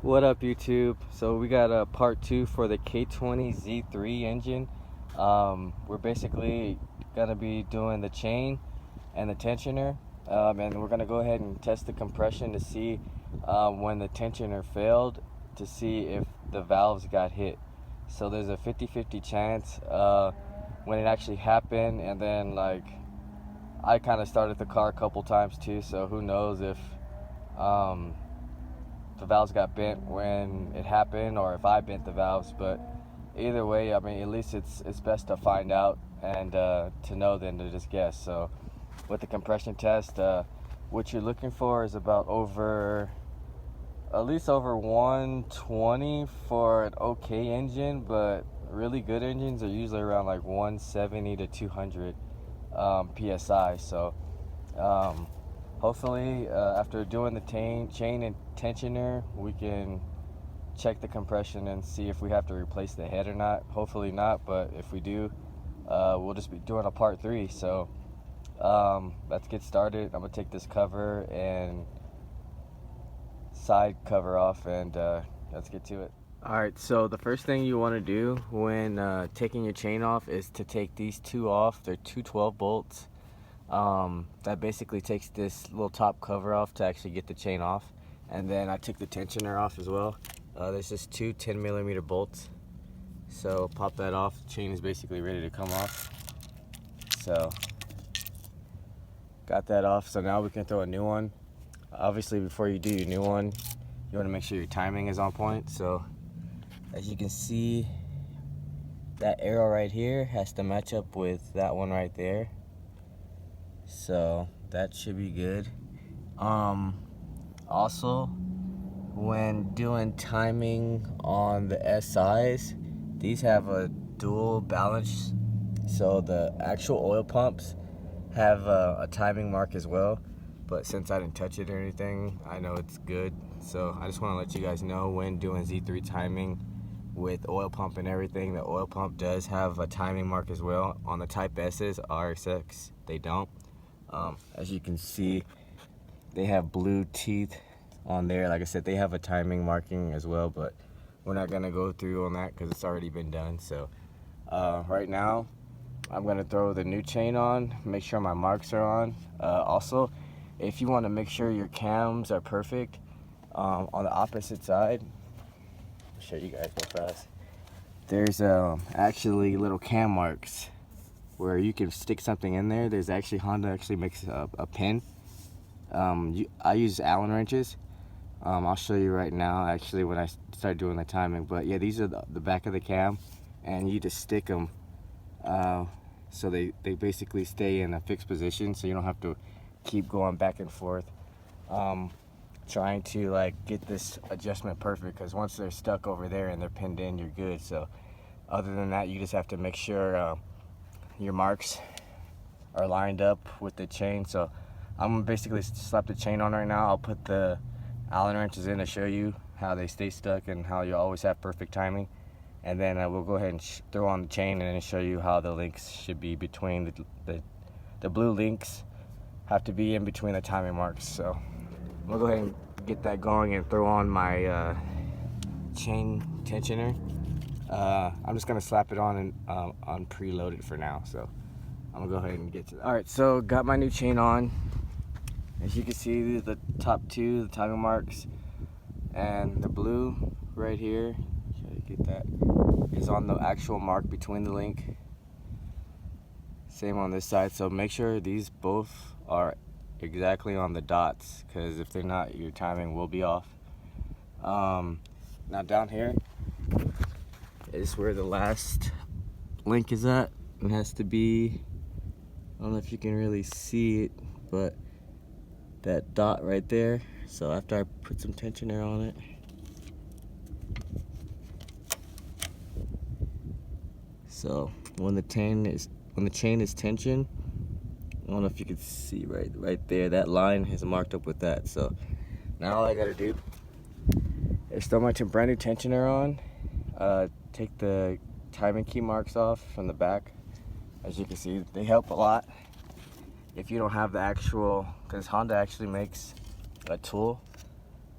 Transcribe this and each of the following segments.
What up, YouTube? So we got a part 2 for the K20Z3 engine. We're basically gonna be doing the chain and the tensioner, and we're gonna go ahead and test the compression to see when the tensioner failed, to see if the valves got hit. So there's a 50-50 chance when it actually happened, and then like I kind of started the car a couple times too, so who knows if the valves got bent when it happened or if I bent the valves. But either way, I mean, at least it's best to find out and to know than to just guess. So with the compression test, what you're looking for is about at least over 120 for an okay engine, but really good engines are usually around like 170 to 200 psi. So hopefully after doing the chain and tensioner, we can check the compression and see if we have to replace the head or not. Hopefully not, but if we do, we'll just be doing a part 3. So let's get started. I'm gonna take this cover and side cover off, and let's get to it. Alright, so the first thing you want to do when taking your chain off is to take these two off. They're two 12 bolts. That basically takes this little top cover off to actually get the chain off. And then I took the tensioner off as well. There's just two 10mm bolts. So pop that off. The chain is basically ready to come off. So got that off. So now we can throw a new one. Obviously, before you do your new one, you want to make sure your timing is on point. So as you can see, that arrow right here has to match up with that one right there. So that should be good. Also, when doing timing on the SIs, these have a dual balance, so the actual oil pumps have a timing mark as well. But since I didn't touch it or anything, I know it's good. So I just want to let you guys know, when doing Z3 timing with oil pump and everything, the oil pump does have a timing mark as well. On the Type S's, RSX, they don't. As you can see, they have blue teeth on there. Like I said, they have a timing marking as well, but we're not gonna go through on that because it's already been done. So right now I'm gonna throw the new chain on, make sure my marks are on. Also, if you want to make sure your cams are perfect, on the opposite side, I'll show you guys real fast. There's actually little cam marks where you can stick something in there. There's actually, Honda actually makes a pin. I use Allen wrenches. I'll show you right now actually when I start doing the timing. But yeah, these are the back of the cam, and you just stick them so they basically stay in a fixed position, so you don't have to keep going back and forth trying to like get this adjustment perfect, because once they're stuck over there and they're pinned in, you're good. So other than that, you just have to make sure your marks are lined up with the chain. So I'm gonna basically slap the chain on right now. I'll put the Allen wrenches in to show you how they stay stuck and how you always have perfect timing. And then we'll go ahead and throw on the chain and then show you how the links should be between the blue links have to be in between the timing marks. So I'm gonna go ahead and get that going and throw on my chain tensioner. I'm just gonna slap it on and preload it for now. So I'm gonna go ahead and get to that. All right, so got my new chain on. As you can see, the top two, the timing marks, and the blue right here, try to get that, is on the actual mark between the link. Same on this side. So make sure these both are exactly on the dots, because if they're not, your timing will be off. Now down here is where the last link is at. It has to be, I don't know if you can really see it, but that dot right there. So after I put some tensioner on it, so when the chain is tensioned, I don't know if you can see right there, that line is marked up with that. So now all I gotta do is throw my brand new tensioner on, take the timing key marks off from the back. As you can see, they help a lot if you don't have the actual, because Honda actually makes a tool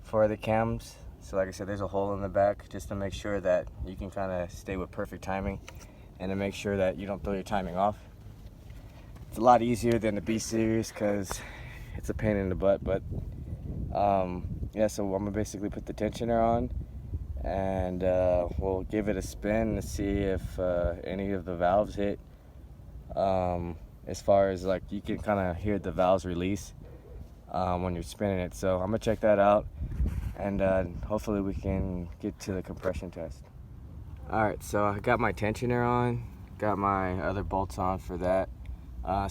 for the cams. So like I said, there's a hole in the back just to make sure that you can kind of stay with perfect timing and to make sure that you don't throw your timing off. It's a lot easier than the B series because it's a pain in the butt, but yeah, so I'm gonna basically put the tensioner on and we'll give it a spin to see if any of the valves hit. As far as like, you can kind of hear the valves release when you're spinning it. So I'm gonna check that out, and hopefully we can get to the compression test. Alright, so I got my tensioner on, got my other bolts on for that.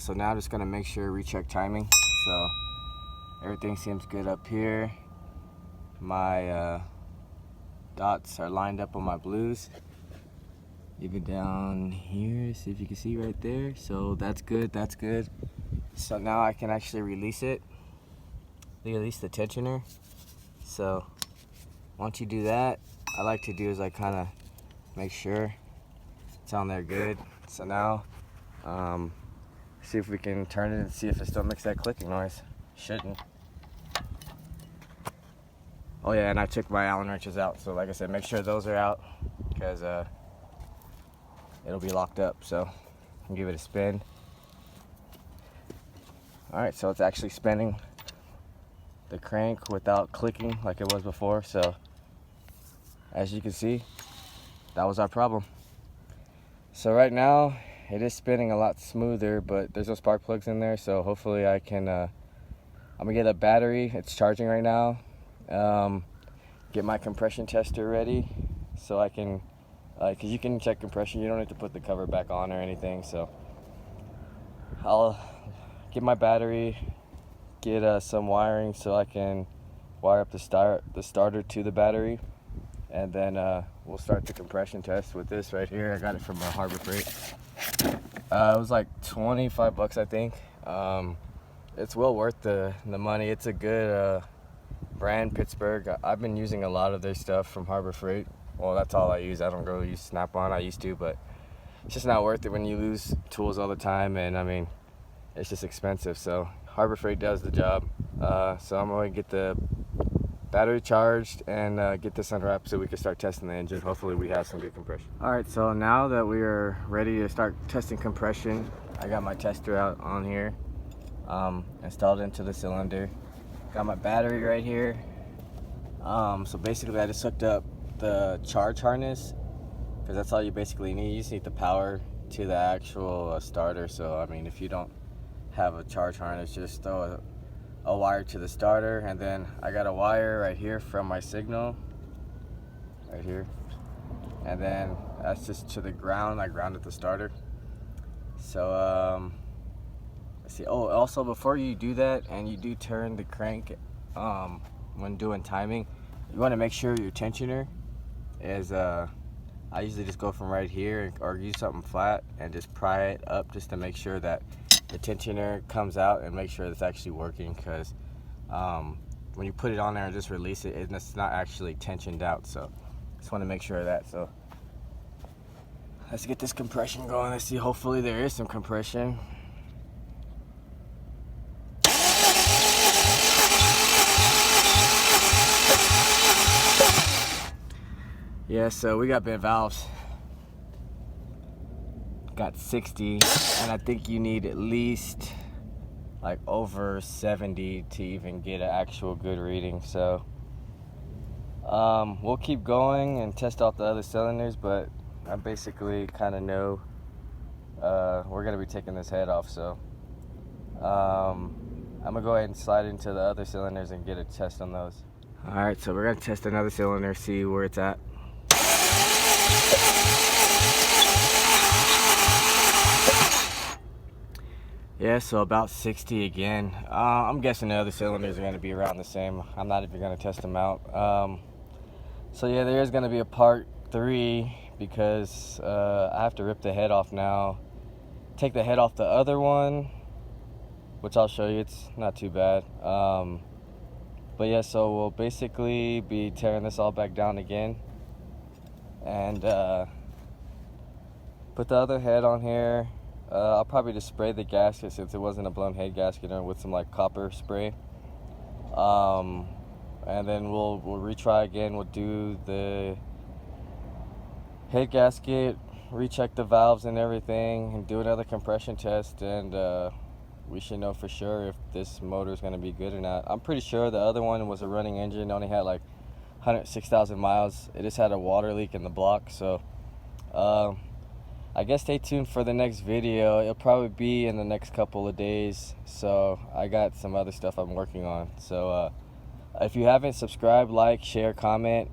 So now I'm just gonna make sure, recheck timing. So everything seems good up here. My dots are lined up on my blues. Even down here, see if you can see right there. So that's good, that's good. So now I can actually release it, release the tensioner. So once you do that, I like to do is I kind of make sure it's on there good. So now, see if we can turn it and see if it still makes that clicking noise. Shouldn't. Oh yeah, and I took my Allen wrenches out. So like I said, make sure those are out because it'll be locked up. So I'll give it a spin. Alright, so it's actually spinning the crank without clicking like it was before. So as you can see, that was our problem. So right now it is spinning a lot smoother, but there's no spark plugs in there, so hopefully I can I'm gonna get a battery. It's charging right now. Get my compression tester ready so I can because you can check compression, you don't have to put the cover back on or anything. So I'll get my battery, get some wiring so I can wire up the starter to the battery, and then we'll start the compression test with this right here. I got it from Harbor Freight. It was like 25 bucks, I think. It's well worth the money. It's a good brand, Pittsburgh. I've been using a lot of their stuff from Harbor Freight. Well, that's all I use. I don't really use Snap-on. I used to, but it's just not worth it when you lose tools all the time, and I mean, it's just expensive. So Harbor Freight does the job. So I'm going to get the battery charged and get this unwrapped so we can start testing the engine. Hopefully we have some good compression. Alright, so now that we are ready to start testing compression, I got my tester out on here, installed into the cylinder. Got my battery right here. So basically I just hooked up the charge harness because that's all you basically need. You just need the power to the actual starter. So I mean, if you don't have a charge harness, just throw a wire to the starter, and then I got a wire right here from my signal right here, and then that's just to the ground. I grounded the starter. So let's see. Oh, also before you do that and you do turn the crank when doing timing, you want to make sure your tensioner is I usually just go from right here or use something flat and just pry it up just to make sure that the tensioner comes out and make sure it's actually working, because when you put it on there and just release it, it's not actually tensioned out. So just want to make sure of that. So let's get this compression going. Let's see, hopefully there is some compression. Yeah, so we got bent valves. Got 60, and I think you need at least like over 70 to even get an actual good reading. So we'll keep going and test out the other cylinders, but I basically kind of know we're gonna be taking this head off. So I'm gonna go ahead and slide into the other cylinders and get a test on those. All right, so we're gonna test another cylinder, see where it's at. Yeah, so about 60 again. I'm guessing the other cylinders are going to be around the same. I'm not even going to test them out. So yeah, there is going to be a part 3 because I have to rip the head off now. Take the head off the other one, which I'll show you. It's not too bad. But yeah, so we'll basically be tearing this all back down again. And put the other head on here. I'll probably just spray the gasket since it wasn't a blown head gasket, or with some like copper spray. And and then we'll retry again. We'll do the head gasket, recheck the valves and everything, and do another compression test, and we should know for sure if this motor is going to be good or not. I'm pretty sure the other one was a running engine, only had like 106,000 miles. It just had a water leak in the block. So I guess stay tuned for the next video. It'll probably be in the next couple of days. So I got some other stuff I'm working on. So if you haven't subscribed, like, share, comment.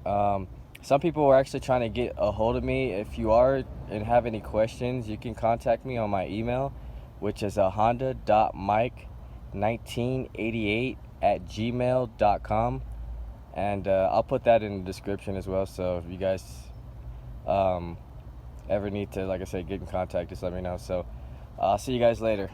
Some people were actually trying to get a hold of me. If you are and have any questions, you can contact me on my email, which is honda.mike1988@gmail.com. And I'll put that in the description as well. So if you guys ever need to, like I said, get in contact, just let me know. So I'll see you guys later.